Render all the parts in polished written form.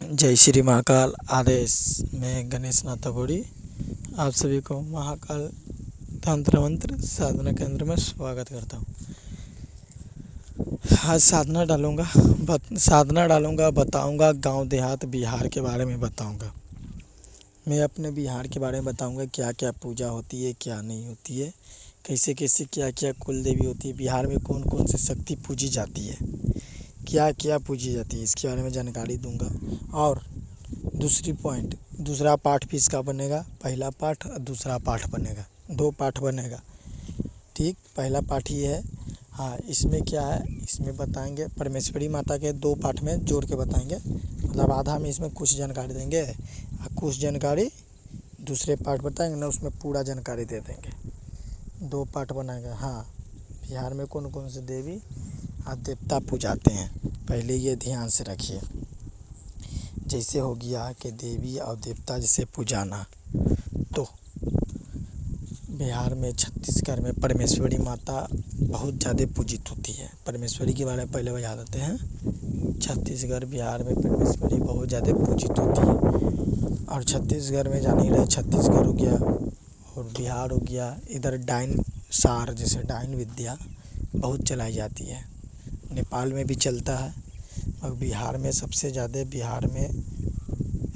जय श्री महाकाल आदेश में गणेश नाथ अघोरी आप सभी को महाकाल तंत्र मंत्र साधना केंद्र में स्वागत करता हूँ। आज साधना डालूँगा बताऊँगा गांव देहात बिहार के बारे में बताऊँगा। मैं अपने बिहार के बारे में बताऊँगा क्या क्या पूजा होती है, क्या नहीं होती है, कैसे कैसे क्या क्या कुल देवी होती है, बिहार में कौन कौन सी शक्ति पूजी जाती है, क्या क्या पूजी जाती है, इसके बारे में जानकारी दूंगा। और दूसरा पाठ भी इसका बनेगा। पहला पाठ और दूसरा पाठ बनेगा, 2 पाठ बनेगा। ठीक, पहला पाठ ये है। हाँ, इसमें क्या है, इसमें बताएंगे परमेश्वरी माता के 2 पाठ में जोड़ के बताएंगे। मतलब आधा में इसमें कुछ जानकारी देंगे और कुछ जानकारी दूसरे पाठ बताएंगे ना, उसमें पूरा जानकारी दे देंगे। 2 पाठ बनाएंगे। हाँ, बिहार में कौन कौन से देवी और देवता पूजाते हैं, पहले ये ध्यान से रखिए। जैसे हो गया कि देवी और देवता जैसे पूजाना, तो बिहार में छत्तीसगढ़ में परमेश्वरी माता बहुत ज़्यादा पूजित होती है। परमेश्वरी के बारे में पहले बता देते हैं। छत्तीसगढ़ बिहार में परमेश्वरी बहुत ज़्यादा पूजित होती है। और छत्तीसगढ़ में जान ही रहे, छत्तीसगढ़ हो गया और बिहार हो गया, इधर डाइन सार जैसे डाइन विद्या बहुत चलाई जाती है। नेपाल में भी चलता है और बिहार में सबसे ज़्यादा, बिहार में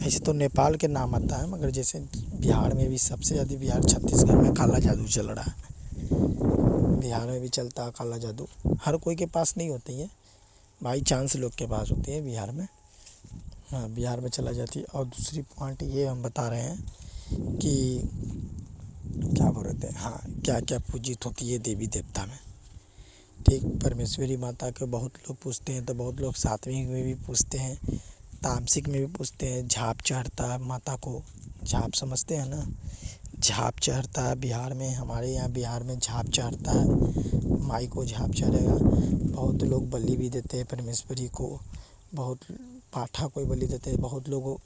ऐसे तो नेपाल के नाम आता है, मगर जैसे बिहार में भी सबसे ज़्यादा, बिहार छत्तीसगढ़ में काला जादू चल रहा है। बिहार में भी चलता है काला जादू, हर कोई के पास नहीं होती है, बाई चांस लोग के पास होती है बिहार में। हाँ, बिहार में चला जाती है। और दूसरी पॉइंट ये हम बता रहे हैं कि क्या बोल रहे थे, हाँ, क्या क्या पूजित होती है देवी देवता में। ठीक, परमेश्वरी माता के बहुत लोग पूछते हैं, तो बहुत लोग सात्विक में भी पूछते हैं, तामसिक में भी पूछते हैं। झाप चढ़ता है माता को, झाप समझते हैं ना, झाप चढ़ता है बिहार में, हमारे यहाँ बिहार में झाप चढ़ता है, माई को झाप चढ़ेगा। बहुत लोग बलि भी देते हैं परमेश्वरी को, बहुत पाठा कोई बलि देते हैं, बहुत लोग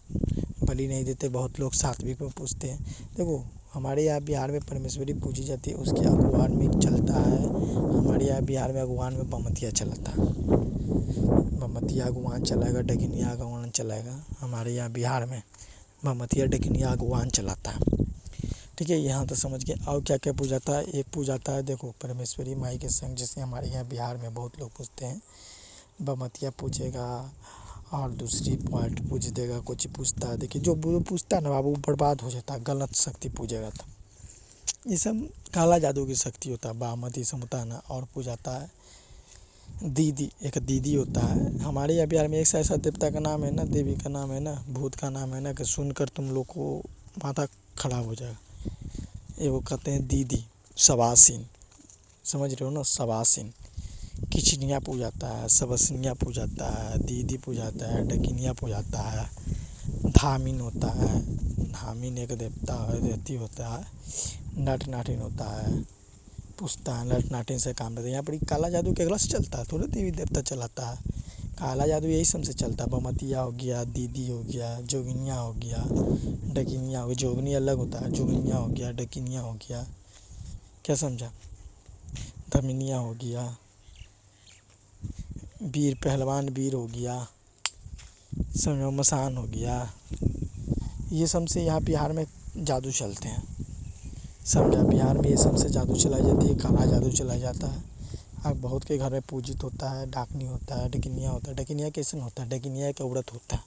बलि नहीं देते, बहुत लोग सात्विक में पूछते हैं। देखो, हमारे यहाँ बिहार में परमेश्वरी पूजी जाती है, उसके अगवान में चलता है। हमारे यहाँ बिहार में अगवान में बमतिया चलता है, बमतिया अगवान चलाएगा, डकिनिया अगवान चलाएगा। हमारे यहाँ बिहार में बमतिया डकिनिया अगवान चलाता है। ठीक है, यहाँ तो समझ गए। और क्या क्या पूजाता है, एक पूजाता है, देखो, परमेश्वरी माई के संग, जैसे हमारे यहाँ बिहार में बहुत लोग पूछते हैं, बमतिया पूछेगा और दूसरी पॉइंट पूछ देगा, कुछ पूछता है। देखिए, जो पूछता है ना बाबू, बर्बाद हो जाता है, गलत शक्ति पूजेगा तो। ये सब काला जादू की शक्ति होता है, बामती सब होता है ना। और पूजाता है दीदी, एक दीदी होता है हमारे यहाँ बिहार में। एक ऐसा देवता का नाम है ना, देवी का नाम है ना, भूत का नाम है ना, कि सुनकर तुम लोग को माथा खराब हो जाएगा। ये वो कहते हैं दीदी, सवासिन, समझ रहे हो ना, सवासिन। किचनिया पूजाता है, सबसनिया पूजाता है, दीदी पूजाता है, डकिनिया पूजाता है, धामिन होता है। धामिन एक देवता है, देवती होता है। नट नाटिन होता है, पूछता है, नट नाटिन से काम लेते हैं। यहाँ पर काला जादू केवल से चलता है, थोड़ा देवी देवता चलाता है। काला जादू यही सब से चलता है। बमतिया हो गया, दीदी हो गया, जोगिनिया हो गया, डकिनिया हो गया। जोगनी अलग होता है, जोगिनिया हो गया, डकिनिया हो गया, क्या समझा, धमिनिया हो गया, वीर पहलवान वीर हो गया, समझो, मसान हो गया। ये सब से यहाँ बिहार में जादू चलते हैं, समझा। बिहार में ये सबसे जादू चलाई जाती है, काला जादू चला जाता है। और बहुत के घर में पूजित होता है, डाकनी होता है, डकिनिया होता है। डकिनिया कैसे होता है, डकिनिया एक औरत होता है,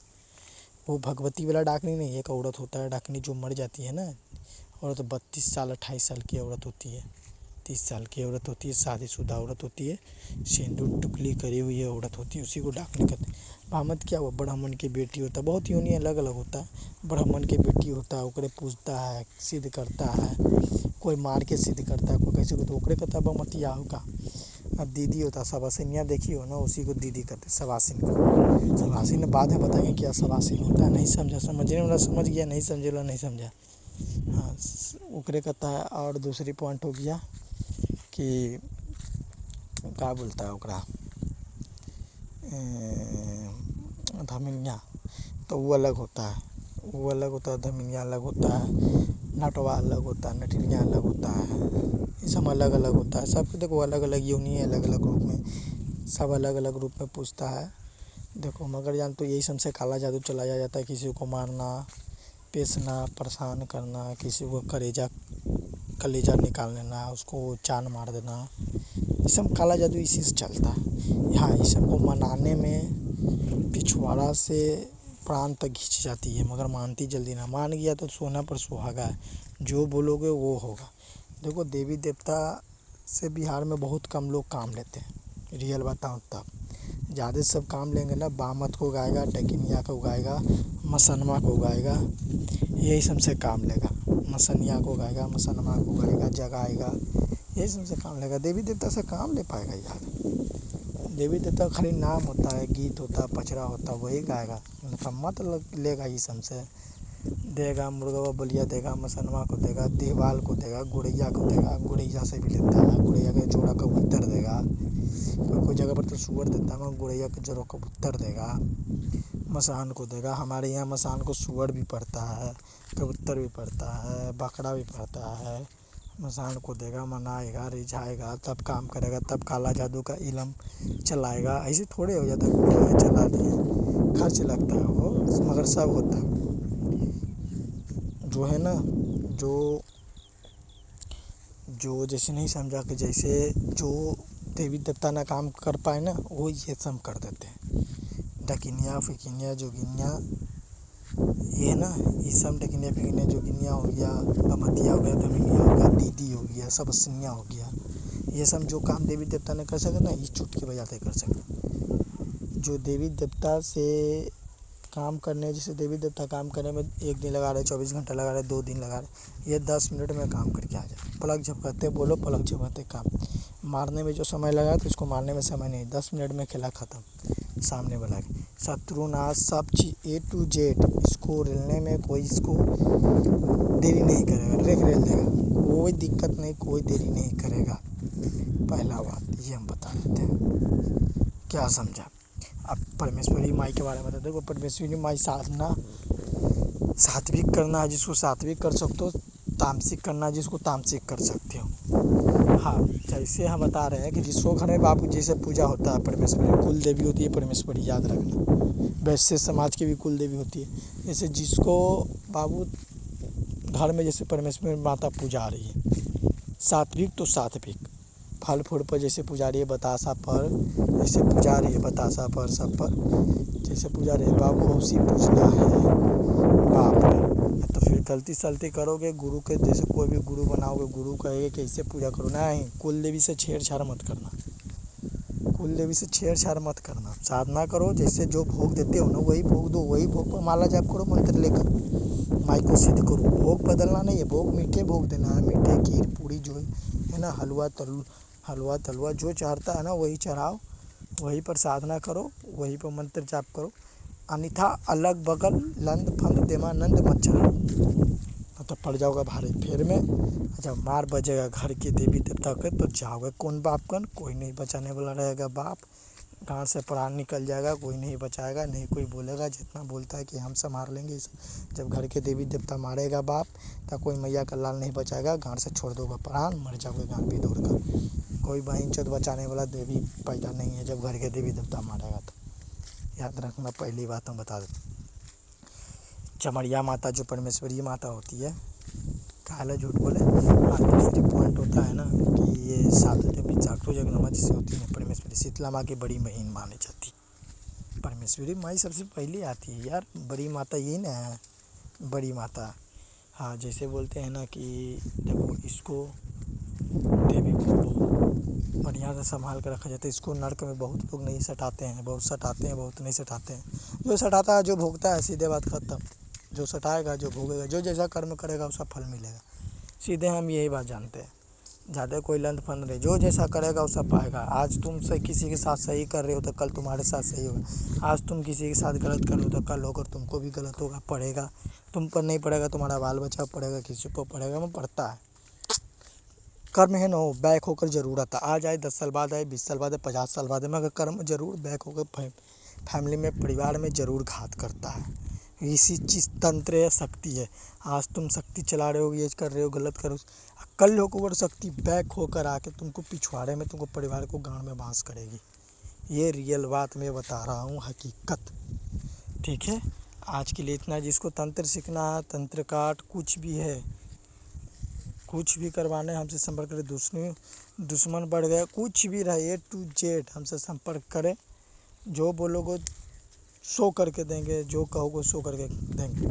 वो भगवती वाला डाकनी नहीं, एक औरत होता है डाकनी, जो मर जाती है ना औरत। 32 साल 28 साल की औरत होती है, 30 साल की औरत होती है, शादीशुदा औरत होती है, सिंदूर टुकली करी हुई है औरत होती है, उसी को डाकनी कहते हैं। भामत क्या हुआ, ब्राह्मण की बेटी होता है, बहुत योनि अलग अलग होता है। ब्राह्मण की बेटी होता है, ओकरे पूजता है, सिद्ध करता है, कोई मार के सिद्ध करता है, कोई कैसे को, तो ओकरे कहता है बमतिया होगा। अब दीदी होता है, सवासिनिया देखी हो ना, उसी को दीदी कहते हैं, सवासिन को। सवासिन बाद में बताएंगे क्या सवासिन होता है। नहीं समझा, समझने वाला समझ गया, नहीं समझे वाला नहीं समझा। हाँ, ओकरे कहता है। और दूसरी पॉइंट हो गया कि क्या बोलता है ओकरा, धमिनिया, तो वो अलग होता है, वो अलग होता है, धमिनिया अलग होता है, नटवा अलग होता है, नटिनिया अलग होता है। ये सब अलग अलग होता है। सब देखो अलग अलग योनि है, अलग अलग रूप में, सब अलग अलग रूप में पूछता है। देखो मगर जान तो यही सबसे काला जादू चलाया जाता है, किसी को मारना, पेसना, परेशान करना, किसी को कलेजा निकाल लेना, उसको जान मार देना, ये सब काला जादू इसी से चलता है। हाँ, इस सबको मनाने में पिछवाड़ा से प्राण तक खींच जाती है, मगर मानती जल्दी ना। मान गया तो सोना पर सुहागा है, जो बोलोगे वो होगा। देखो देवी देवता से बिहार में बहुत कम लोग काम लेते हैं, रियल बताऊँ तब। ज़्यादा सब काम लेंगे ना, बामत को गाएगा, टकिनिया को गाएगा, मसनमा को गाएगा, यही सबसे काम लेगा। मसनिया को गाएगा, मसनमा को गाएगा, जगाएगा, यही सबसे काम लेगा। देवी देवता से काम ले पाएगा यार? देवी देवता का खाली नाम होता है, गीत होता है, पचरा होता है, वही गाएगा। मतलब मत लेगा ये सबसे। देगा मुर्गा बलिया देगा, मसनमा को देगा, देवाल को देगा, गुड़ैया को देगा, गुड़ैया से भी लेता है, गुड़ैया का जोड़ा कबूतर देगा। कोई जगह पर तो सूअर देता है, मगर गुड़ैया का जोड़ा कबूतर देगा। मसान को देगा, हमारे यहाँ मसान को सूअर भी पड़ता है, कबूतर भी पड़ता है, बकरा भी पड़ता है। मसान को देगा, मनाएगा, रिझाएगा, तब काम करेगा, तब काला जादू का इलम चलाएगा। ऐसे थोड़े हो जाता है चला दिए, खर्च लगता है वो, मगर सब होता है। जो है ना, जो जैसे नहीं समझा कि जैसे जो देवी देवता ना काम कर पाए ना, वो ये सब कर देते हैं। डकिनिया फिकिनिया जोगिनिया, ये ना, ये सब डकिनिया फिकिनिया जोगिनिया हो गया, बमतिया हो गया, धमिनिया हो गया, दीदी हो गया, सबसनिया हो गया, ये सब जो काम देवी देवता ने कर सके ना, ये चुटकी बजाते कर सके। जो देवी देवता से काम करने, जैसे देवी देवता काम करने में 1 दिन लगा रहे, 24 घंटा लगा रहे, 2 दिन लगा रहे, ये 10 मिनट में काम करके आ जाए। पलक झपकते बोलो, पलक झपकते काम। मारने में जो समय लगा तो इसको मारने में समय नहीं, 10 मिनट में खेला ख़त्म सामने वाला के। शत्रुनाश सब चीज़ A to Z, इसको रेलने में कोई इसको देरी नहीं करेगा, रेल देगा, कोई दिक्कत नहीं, कोई देरी नहीं करेगा। पहला बात ये हम बता देते हैं, क्या समझा। अब परमेश्वरी माई के बारे में बता। देखो परमेश्वरी माई साधना सात्विक करना है जिसको सात्विक कर सकते हो, तामसिक करना है जिसको तामसिक कर सकते हो। हाँ, जैसे हम बता रहे हैं कि जिसको घर में बाबू जैसे पूजा होता है, परमेश्वरी कुल देवी होती है परमेश्वरी, याद रखना। वैश्य समाज की भी कुल देवी होती है। जैसे जिसको बाबू घर में जैसे परमेश्वरी माता पूजा आ रही है, सात्विक तो सात्विक, फल फूल पर जैसे पूजा रही है, बतासा पर जैसे पूजा रही है, बतासा पर सब पर जैसे पूजा रही है, बाबू उसी पूजना है बाप ने। तो फिर गलती सलती करोगे, गुरु के जैसे कोई भी गुरु बनाओगे, गुरु कहेगा कि ऐसे पूजा करो, नहीं, कुल देवी से छेड़छाड़ मत करना, कुल देवी से छेड़छाड़ मत करना। साधना करो, जैसे जो भोग देते हो ना वही भोग दो, वही भोग पर माला जाप करो, मंत्र लेकर माई को सिद्ध करो। भोग बदलना नहीं है, भोग मीठे भोग देना है, मीठे खीर पूड़ी जो है ना, हलवा तलवा जो चाहता है ना वही चढ़ाओ, वहीं पर साधना करो, वहीं पर मंत्र जाप करो। अन्यथा अलग बगल लंद फंद देवानंद मत चढ़ाओ, तो पड़ जाओगा भारी फेर में। जब मार बजेगा घर के देवी देवता के तो जाओगे कौन बाप कन, कोई नहीं बचाने वाला रहेगा बाप। गांव से प्राण निकल जाएगा, कोई नहीं बचाएगा, नहीं कोई बोलेगा। जितना बोलता है कि हम संभाल लेंगे, जब घर के देवी देवता मारेगा बाप तब कोई मैया का लाल नहीं बचाएगा, गांव से छोड़ दोगे प्राण, मर जाओगे गांव भी दौड़ कर। कोई बहन चौथ बचाने वाला देवी पैदा नहीं है जब घर के देवी देवता मारेगा तो, याद रखना। पहली बात हम बता देते, चमड़िया माता जो परमेश्वरी माता होती है, काला झूठ बोले। दूसरी पॉइंट होता है ना कि ये सातों जगदम्बा जिसे होती है परमेश्वरी, शीतला माँ की बड़ी बहन मानी जाती। परमेश्वरी माई सबसे पहले आती है यार, बड़ी माता यही ना है, बड़ी माता। हाँ, जैसे बोलते हैं ना कि देखो इसको देवी को बढ़िया से संभाल कर रखा जाता है। इसको नरक में बहुत लोग नहीं सटाते हैं, बहुत सटाते हैं, बहुत नहीं सटाते हैं। जो सटाता है, जो भोगता है, सीधे बात खत्म। जो सटाएगा, जो भोगेगा, जो जैसा कर्म करेगा उसका फल मिलेगा। सीधे हम यही बात जानते हैं, ज़्यादा कोई लंद फंद नहीं, जो जैसा करेगा वैसा पाएगा। आज तुम से किसी के साथ सही कर रहे हो तो कल तुम्हारे साथ सही होगा, आज तुम किसी के साथ गलत कर रहे हो तो कल होकर तुमको भी गलत होगा, पड़ेगा। तुम पर नहीं पड़ेगा, तुम्हारा बाल बच्चा पड़ेगा, किसी को पड़ेगा, वो पड़ता है। कर्म है ना, वो बैक होकर जरूर आता, आज आए 10 साल बाद आए, 20 साल बाद आए, 50 साल बाद आए, मगर कर्म जरूर बैक होकर फैमिली में, परिवार में ज़रूर घात करता है। इसी चीज़ तंत्र है, शक्ति है। आज तुम शक्ति चला रहे हो, ये कर रहे हो, गलत करो, कल होकर शक्ति बैक होकर आके तुमको पिछवाड़े में, तुमको परिवार को गांड में बांस करेगी। ये रियल बात मैं बता रहा हूँ, हकीकत। ठीक है, आज के लिए इतना। जिसको तंत्र सीखना है, तंत्र काट कुछ भी है, कुछ भी करवाना है, हमसे संपर्क करें। दुश्मन बढ़ गया, कुछ भी रहे A to Z हमसे संपर्क करें। जो बोलोगे शो करके देंगे, जो कहोगे शो करके देंगे।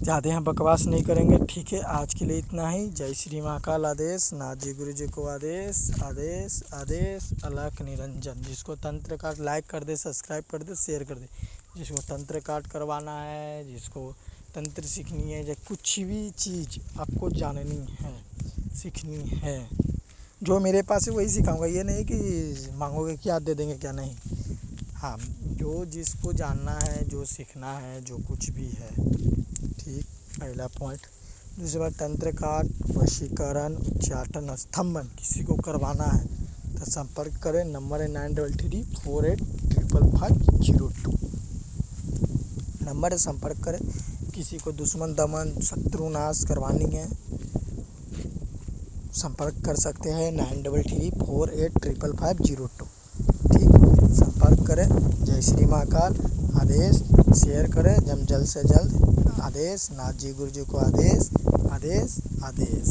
ज़्यादा हम बकवास नहीं करेंगे। ठीक है, आज के लिए इतना ही। जय श्री महाकाल। आदेश नाथ जी गुरु जी को आदेश आदेश आदेश। अलख निरंजन। जिसको तंत्र काट लाइक कर दे, सब्सक्राइब कर दे, शेयर कर दे। जिसको तंत्र काट करवाना है, जिसको तंत्र सीखनी है, या कुछ भी चीज़ आपको जाननी है, सीखनी है, जो मेरे पास है वही सिखाऊंगा। ये नहीं कि मांगोगे क्या दे देंगे, क्या नहीं। हाँ, जो जिसको जानना है, जो सीखना है, जो कुछ भी है। ठीक, पहला पॉइंट। दूसरा, तंत्र काट, वशीकरण, उच्चाटन, स्तंभन किसी को करवाना है तो संपर्क करें। नंबर है 9334855502। नंबर है, संपर्क करें। किसी को दुश्मन दमन, शत्रु नाश करवानी है, संपर्क कर सकते हैं 9334855502। ठीक, संपर्क करें। जय श्री महाकाल। आदेश शेयर करें जल्द से जल्द। आदेश नाथ जी गुरु जी को आदेश आदेश आदेश।